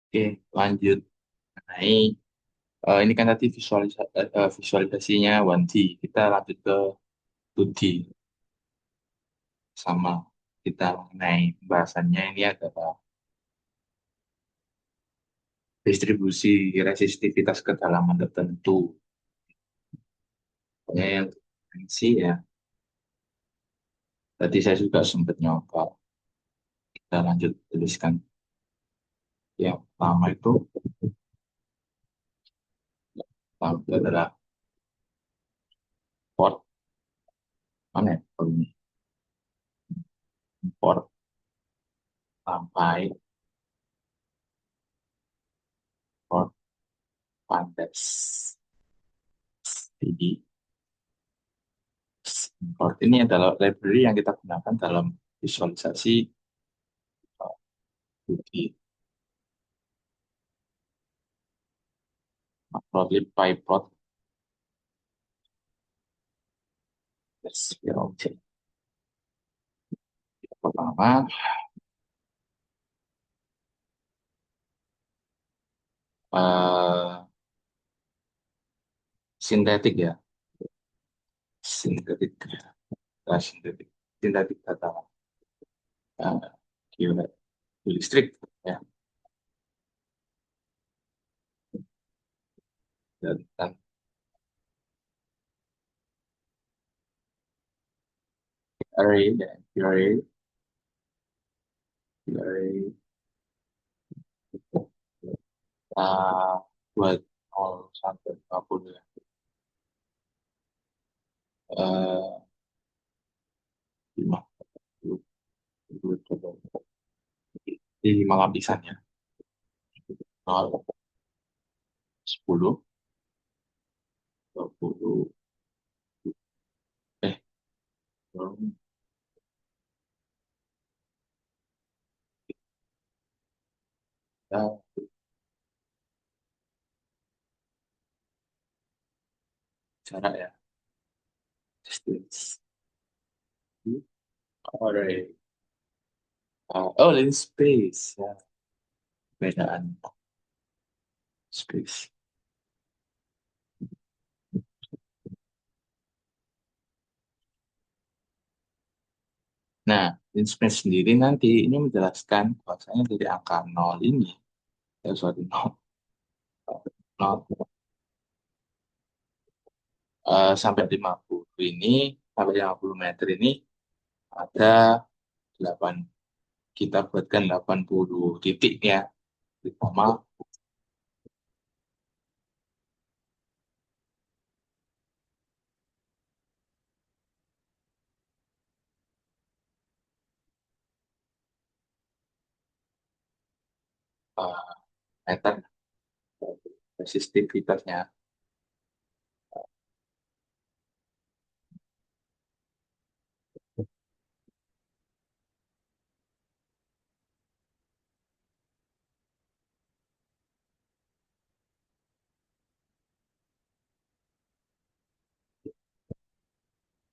Oke, lanjut mengenai ini kan tadi visualisasinya 1D. Kita lanjut ke 2D sama kita mengenai pembahasannya ini adalah distribusi resistivitas kedalaman tertentu. Pokoknya yang dimensi ya. Tadi saya juga sempat nyoba. Kita lanjut tuliskan. Yang pertama itu adalah port mana ya? Oh, ini port sampai port pandas. Jadi port ini adalah library yang kita gunakan dalam visualisasi di matplotlib pyplot sphere object. Pertama, eh, sintetik ya, sintetik, sintetik, sintetik data, uh, listrik ya, dan array ya, array uh, buat 0 sampai 50 ya. Uh, 50, di 5 lapisan ya, 0, 10, 20, eh, belum, ya, jarak ya, distance, array, oh, ini space ya, perbedaan space. Nah, Linspace sendiri nanti ini menjelaskan bahwasanya dari angka 0 ini, sorry, 0, 0 sampai 50 ini, sampai 50 meter ini ada 8, kita buatkan 80 titiknya, di koma, eh, meter resistivitasnya.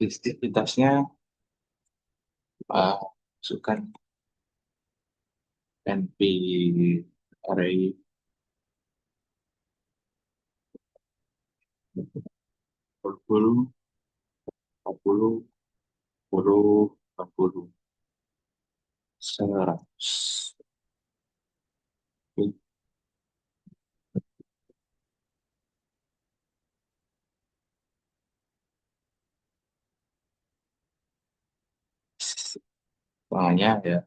Resistivitasnya masukkan NP array 40, 40, 10, 40, 100. Soalnya ya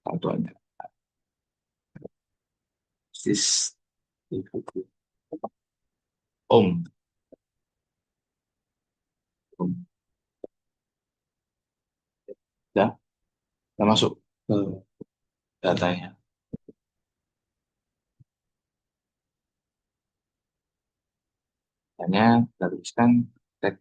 satuannya sis om, om. Ya, kita masuk ke datanya. Hanya kita tuliskan teks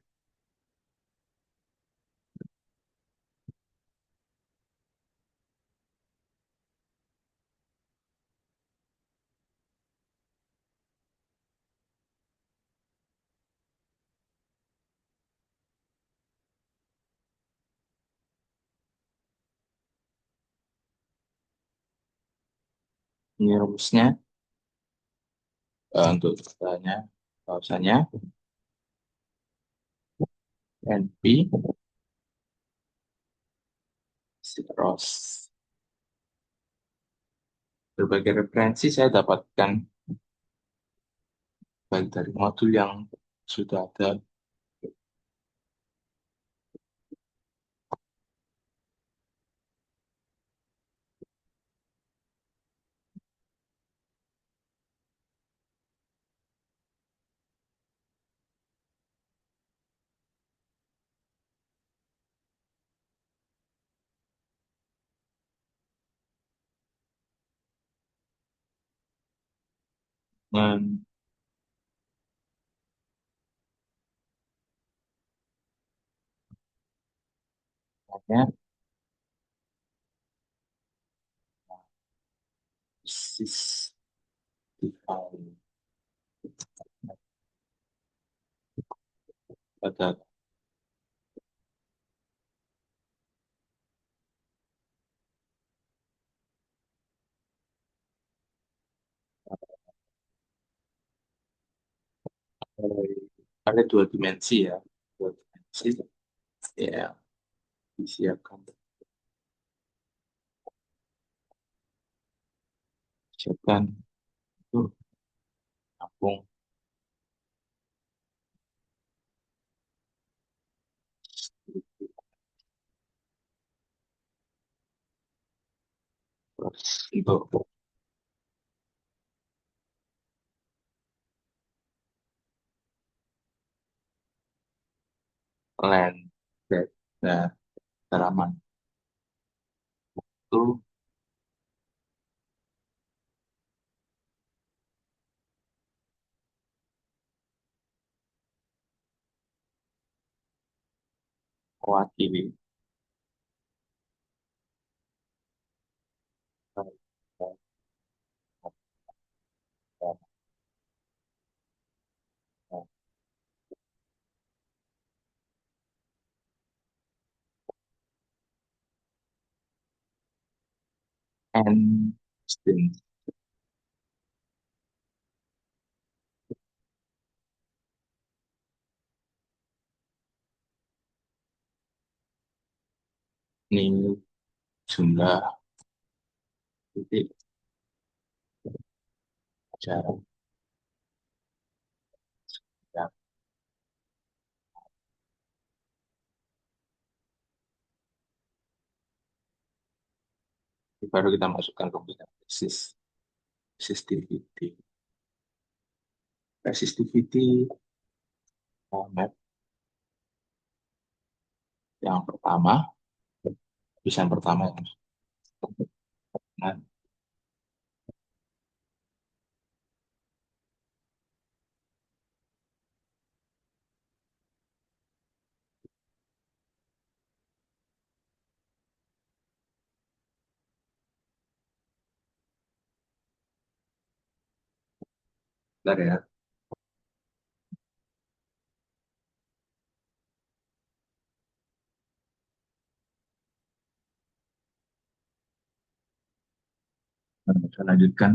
ini rumusnya. Untuk katanya, bahwasanya NP Ross. Berbagai referensi saya dapatkan baik dari modul yang sudah ada dengan namanya basis define pada ada dua dimensi ya, dua dimensi ya disiapkan siapkan itu tampung terus untuk land dan teraman itu mewakili and distance. Ini jumlah titik jarak yang baru kita masukkan ke resistivity. Resistivity map yang pertama, tulisan pertama yang nah, bentar ya, saya lanjutkan.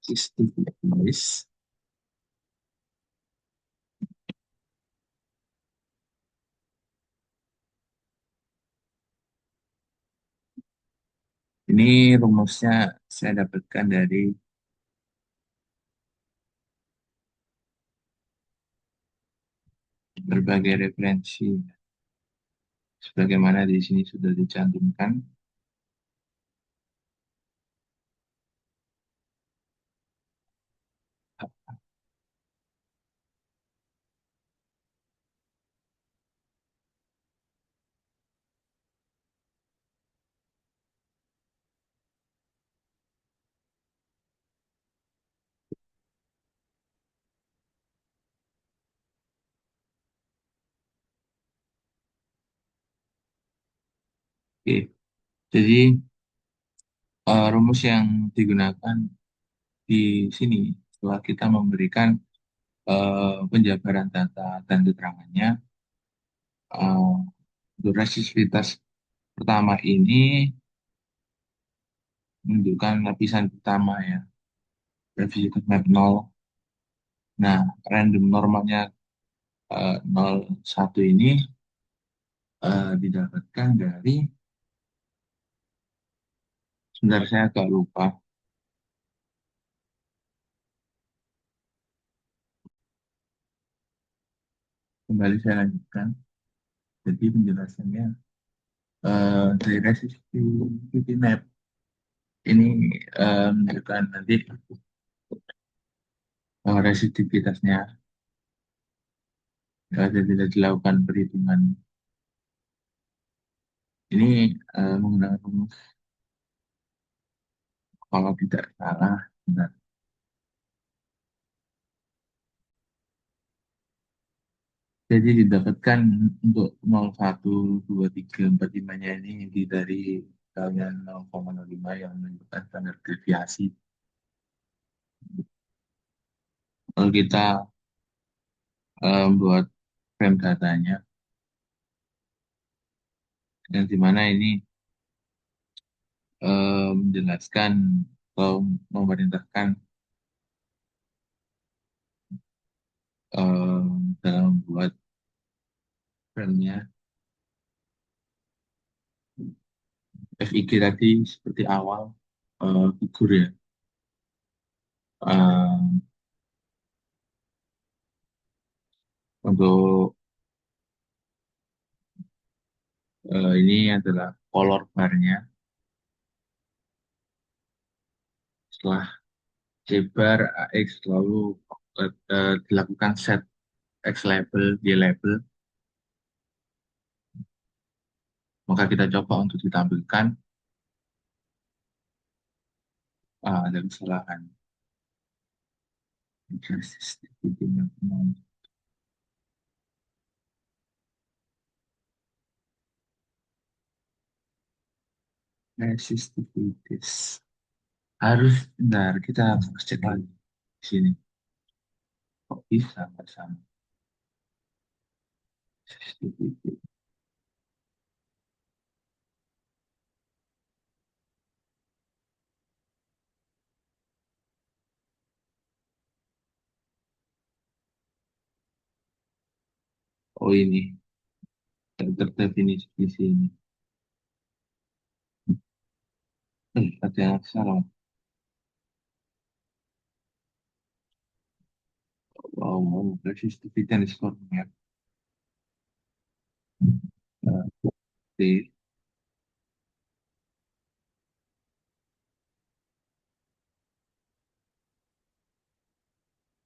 Resistivity noise. Ini rumusnya saya dapatkan dari berbagai referensi. Sebagaimana di sini sudah dicantumkan, Oke, jadi rumus yang digunakan di sini setelah kita memberikan penjabaran data dan keterangannya, eh, untuk resistivitas pertama ini menunjukkan lapisan pertama ya, resistivitas map 0. Nah, random normalnya 0,1 ini didapatkan dari, sebentar saya agak lupa, kembali saya lanjutkan. Jadi penjelasannya dari resistivity map ini menunjukkan nanti resistivitasnya jadi tidak dilakukan perhitungan ini menggunakan rumus kalau tidak salah. Benar. Jadi didapatkan untuk 0,1, 2, 3, 4, 5-nya ini dari kalian 0,05 yang menunjukkan standar deviasi. Kalau kita buat frame datanya, yang dimana ini menjelaskan atau memerintahkan eh, dalam membuat framenya FIG tadi seperti awal figur ya. Eh, untuk ini adalah color barnya. Setelah C bar AX lalu dilakukan set X label, Y label, maka kita coba untuk ditampilkan ada kesalahan. Resistivitas. Harus, benar, kita harus cek lagi di sini. Kok bisa nggak sama? Resistivitas. Oh ini, terdefinisi di sini. Ada yang salah. Wow, wow, resistivitas skornya. Di,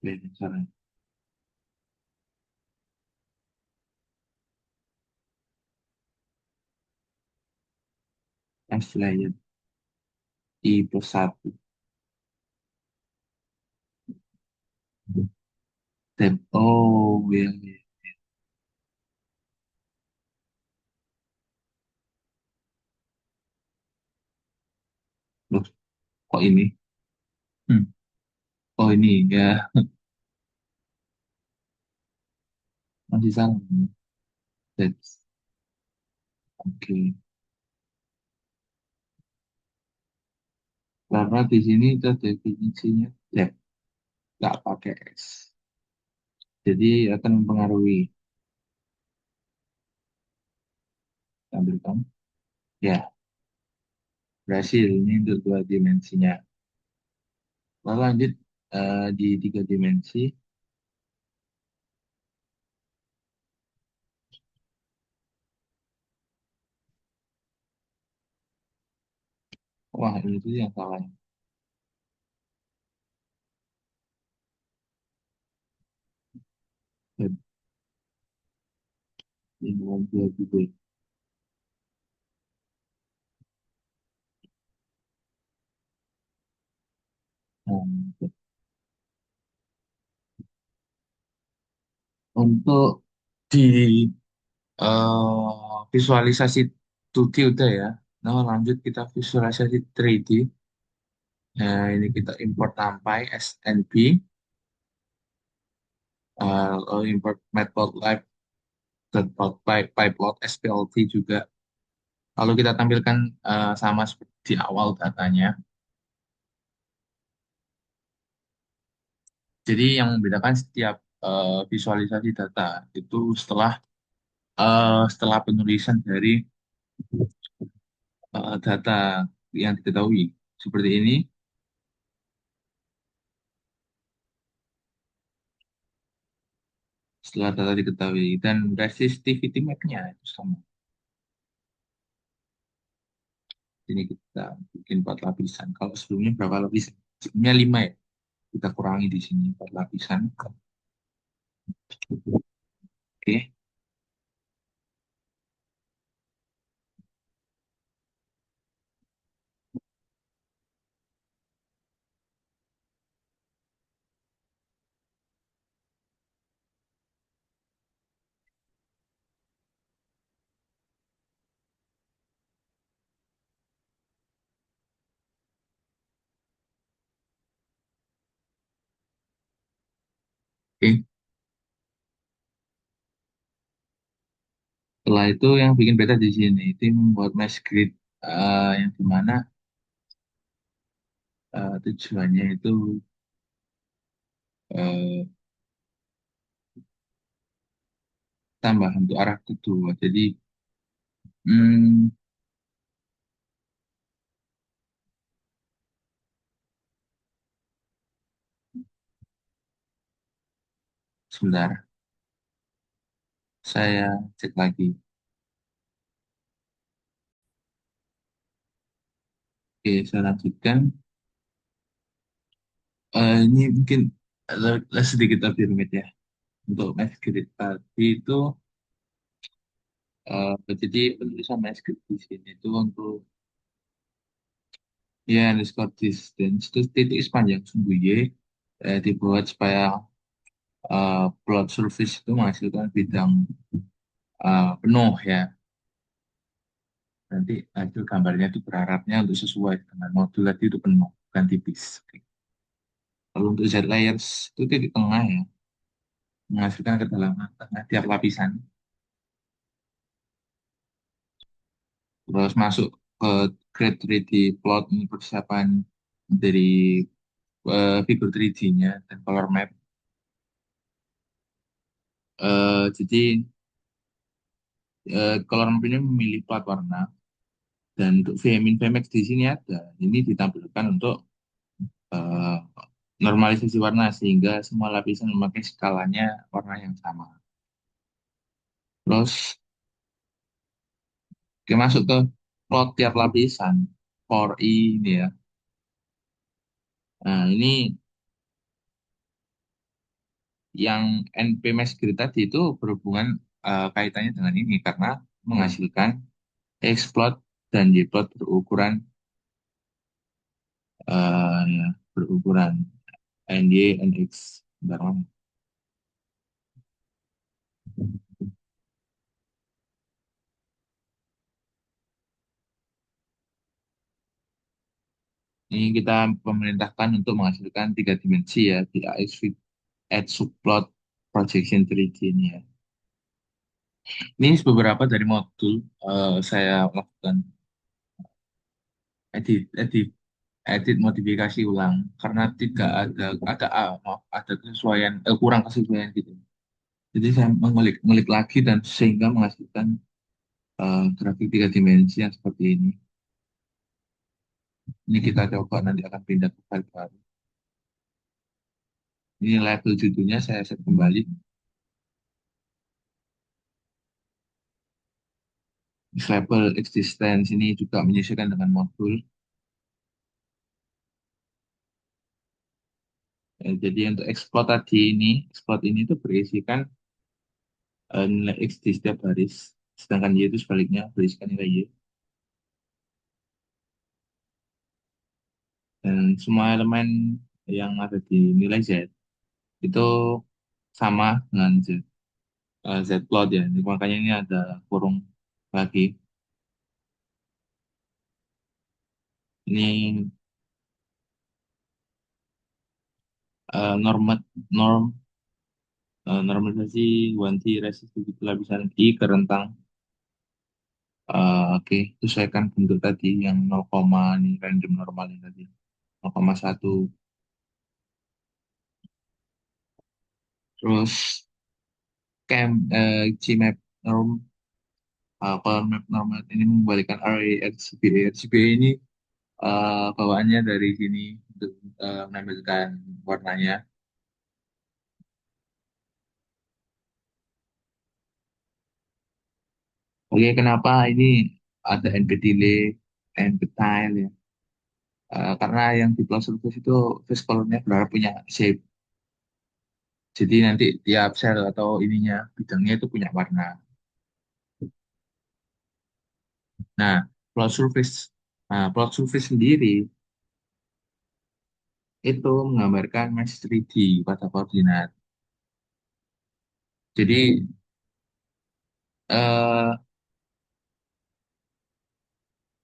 di sana. S layer I plus 1. Tab. Oh, ya, ya. Loh, kok ini? Hmm. Oh ini, ya. Masih salah. That's, oke. Karena di sini itu definisinya tab, nggak pakai S. Jadi akan mempengaruhi. Tampilkan. Ya, berhasil. Ini untuk dua dimensinya. Lalu lanjut di tiga dimensi. Wah, ini tuh yang salah. Ini bukan dua juga. Nah, untuk di visualisasi 2D udah ya. Nah, lanjut kita visualisasi 3D. Nah, ini kita import NumPy, SNP, lalu import matplotlib, pyplot, SPLT juga. Lalu kita tampilkan sama seperti di awal datanya. Jadi yang membedakan setiap visualisasi data itu setelah penulisan dari data yang diketahui. Seperti ini, setelah data diketahui. Dan resistivity map-nya itu sama. Ini kita bikin 4 lapisan. Kalau sebelumnya berapa lapisan? Sebelumnya 5 ya. Kita kurangi di sini 4 lapisan. Oke. Oke. Setelah itu yang bikin beda di sini itu membuat mesh grid yang dimana tujuannya itu eh, tambah untuk arah kedua. Jadi hmm, sebentar, saya cek lagi. Oke, saya lanjutkan. Ini mungkin sedikit lebih rumit ya. Untuk mesh grid tadi itu jadi penulisan mesh grid di sini itu untuk ya underscore distance terus titik sepanjang sumbu Y dibuat supaya plot surface itu menghasilkan bidang penuh ya. Nanti hasil gambarnya itu berharapnya untuk sesuai dengan modul tadi itu penuh, bukan tipis. Oke. Lalu untuk Z layers itu titik tengah ya, menghasilkan kedalaman tengah tiap lapisan. Terus masuk ke Create 3D plot ini persiapan dari figur 3D-nya dan color map. Jadi color map ini memilih plat warna dan untuk VMIN VMAX di sini ada. Ini ditampilkan untuk eh, normalisasi warna sehingga semua lapisan memakai skalanya warna yang sama. Terus kita masuk ke plot tiap lapisan for I ini ya. Nah, ini yang NPMS grid tadi itu berhubungan kaitannya dengan ini karena menghasilkan X-plot dan Y-plot ya, berukuran NY, NX. Bentar, Mas. Ini kita pemerintahkan untuk menghasilkan 3 dimensi ya di AX at subplot projection 3D ini ya. Ini beberapa dari modul saya lakukan edit modifikasi ulang karena tidak ada kesesuaian kurang kesesuaian gitu. Jadi saya mengulik lagi dan sehingga menghasilkan grafik 3 dimensi yang seperti ini. Ini kita coba nanti akan pindah ke file baru. Ini label judulnya saya set kembali. Label existence ini juga menyesuaikan dengan modul. Jadi untuk export ini tuh berisikan nilai X di setiap baris. Sedangkan Y itu sebaliknya, berisikan nilai Y. Dan semua elemen yang ada di nilai Z itu sama dengan Z plot ya. Makanya ini ada kurung lagi. Ini normat norm normalisasi wanti resistivity lapisan I ke rentang. Oke, sesuaikan bentuk tadi yang 0, ini random normalnya tadi 0,1. Terus Gmap norm, kalau map normal ini membalikan array RGBA. RGBA ini bawaannya dari sini untuk menampilkan warnanya. Oke, kenapa ini ada NP delay, NP tile ya? Karena yang di plot surface itu face colornya berharap punya shape. Jadi nanti tiap sel atau ininya bidangnya itu punya warna. Nah, plot surface, plot surface sendiri itu menggambarkan mesh 3D pada koordinat. Jadi eh,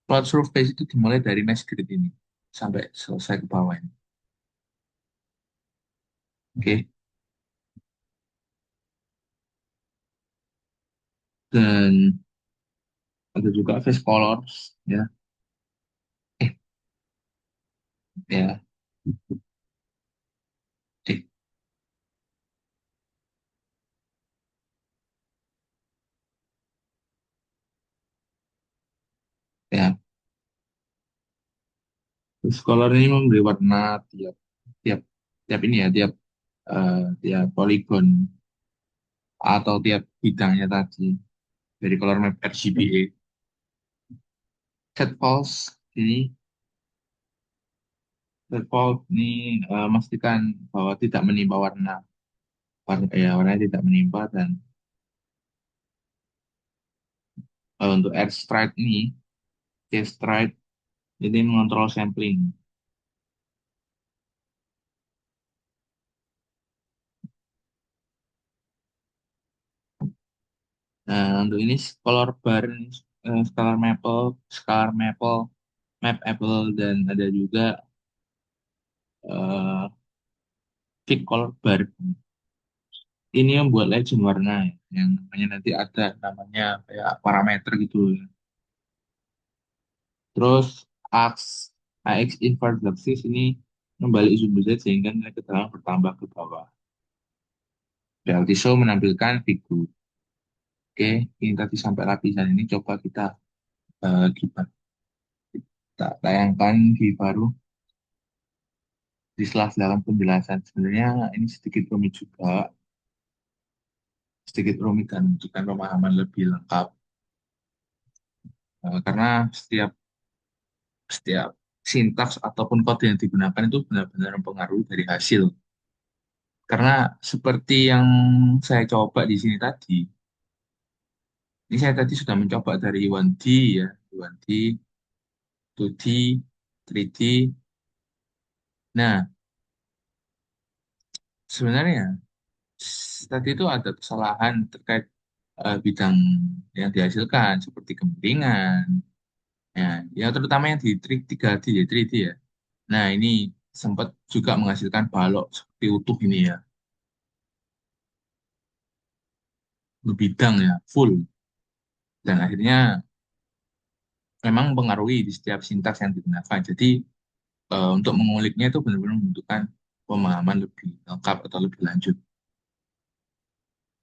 plot surface itu dimulai dari mesh grid ini sampai selesai ke bawah ini. Oke, dan ada juga face colors ya. Eh, ya, eh, ya. Face color ini memberi warna tiap tiap tiap ini ya, tiap polygon atau tiap bidangnya tadi dari color map RGBA. Set false ini set false ini memastikan bahwa tidak menimpa warna, warnanya tidak menimpa dan untuk air strike ini, case strike ini mengontrol sampling. Nah, untuk ini color bar, scalar maple, scalar maple, map apple, dan ada juga uh, thick color bar. Ini yang buat legend warna ya, yang namanya nanti ada namanya kayak parameter gitu ya. Terus AX, AX invert axis ini membalik zoom Z sehingga nilai keterangan bertambah ke bawah. Reality show menampilkan figur. Oke, ini tadi sampai lapisan ini coba gimana kita tayangkan di baru di sela-sela penjelasan. Sebenarnya ini sedikit rumit juga, sedikit rumit dan membutuhkan pemahaman lebih lengkap. Karena setiap setiap sintaks ataupun kode yang digunakan itu benar-benar mempengaruhi dari hasil. Karena seperti yang saya coba di sini tadi, ini saya tadi sudah mencoba dari 1D ya, 1D, 2D, 3D. Nah, sebenarnya tadi itu ada kesalahan terkait bidang yang dihasilkan seperti kemiringan, ya, ya terutama yang di 3D ya, 3D ya. Nah, ini sempat juga menghasilkan balok seperti utuh ini ya, berbidang ya, full. Dan akhirnya memang mempengaruhi di setiap sintaks yang digunakan. Jadi untuk menguliknya itu benar-benar membutuhkan pemahaman lebih lengkap atau lebih lanjut.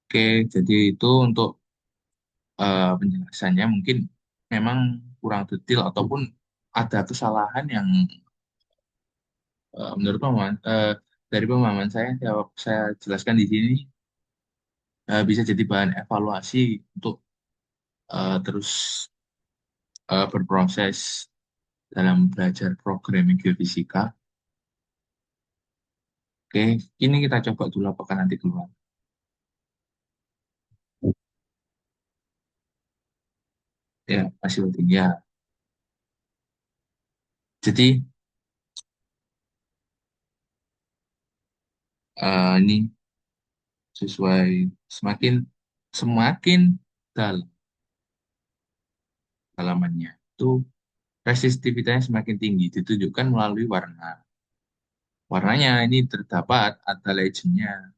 Oke, jadi itu untuk penjelasannya mungkin memang kurang detail ataupun ada kesalahan yang menurut dari pemahaman saya jelaskan di sini bisa jadi bahan evaluasi untuk terus berproses dalam belajar programming geofisika. Oke, ini kita coba dulu apakah nanti keluar. Ya, masih penting ya. Jadi ini sesuai semakin semakin dalam halamannya itu resistivitasnya semakin tinggi ditunjukkan melalui warna. Warnanya ini terdapat ada legendnya,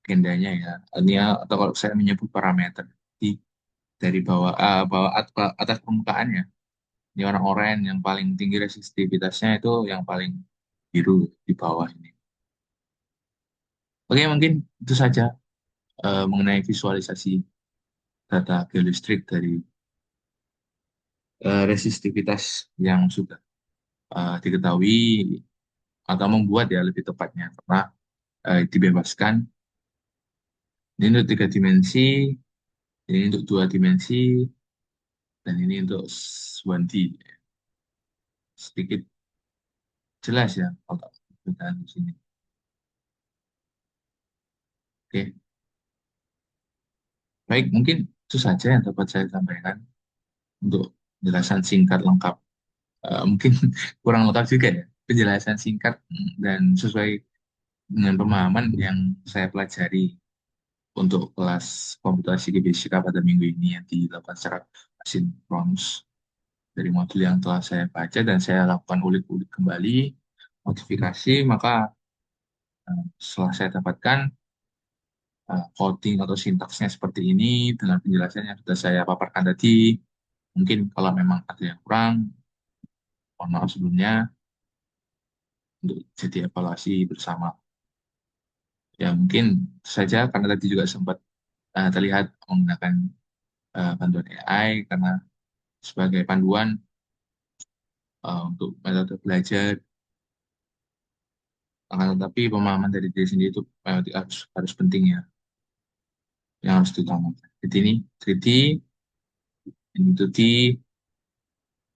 agendanya ya. Ini atau kalau saya menyebut parameter di dari bawah atas permukaannya. Ini orang oranye yang paling tinggi resistivitasnya itu yang paling biru di bawah ini. Oke, mungkin itu saja mengenai visualisasi data geolistrik dari resistivitas yang sudah diketahui atau membuat ya lebih tepatnya karena dibebaskan. Ini untuk 3 dimensi, ini untuk 2 dimensi, dan ini untuk 1D. Sedikit jelas ya kalau perbedaan di sini. Oke, baik mungkin itu saja yang dapat saya sampaikan untuk penjelasan singkat lengkap. Mungkin kurang lengkap juga ya penjelasan singkat dan sesuai dengan pemahaman yang saya pelajari untuk kelas komputasi geofisika pada minggu ini yang dilakukan secara asinkronus dari modul yang telah saya baca dan saya lakukan ulik-ulik kembali modifikasi maka setelah saya dapatkan coding atau sintaksnya seperti ini dengan penjelasan yang sudah saya paparkan tadi mungkin kalau memang ada yang kurang mohon maaf sebelumnya untuk jadi evaluasi bersama ya mungkin itu saja karena tadi juga sempat terlihat menggunakan bantuan AI karena sebagai panduan untuk metode belajar. Akan tetapi pemahaman dari diri sendiri itu harus penting ya, yang harus diutamakan. Jadi ini 3D, ini 2D,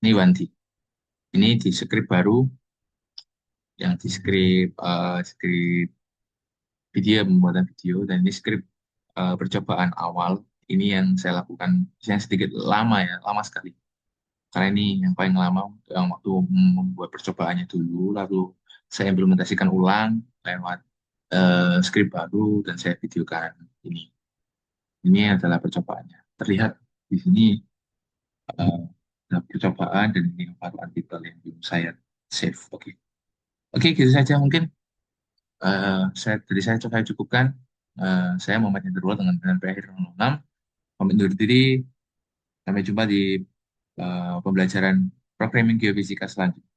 ini 1D. Ini di script baru, yang di script video, pembuatan video, dan ini script percobaan awal. Ini yang saya lakukan, yang sedikit lama ya, lama sekali. Karena ini yang paling lama, yang waktu membuat percobaannya dulu, lalu saya implementasikan ulang lewat script baru, dan saya videokan ini. Ini adalah percobaannya. Terlihat di sini eh, ada percobaan dan ini baru artikel yang belum saya save. Oke, oke gitu saja mungkin. Saya cukupkan. Saya Muhammad Hendrul dengan PHR 06. Pamit undur diri. Sampai jumpa di pembelajaran programming geofisika selanjutnya.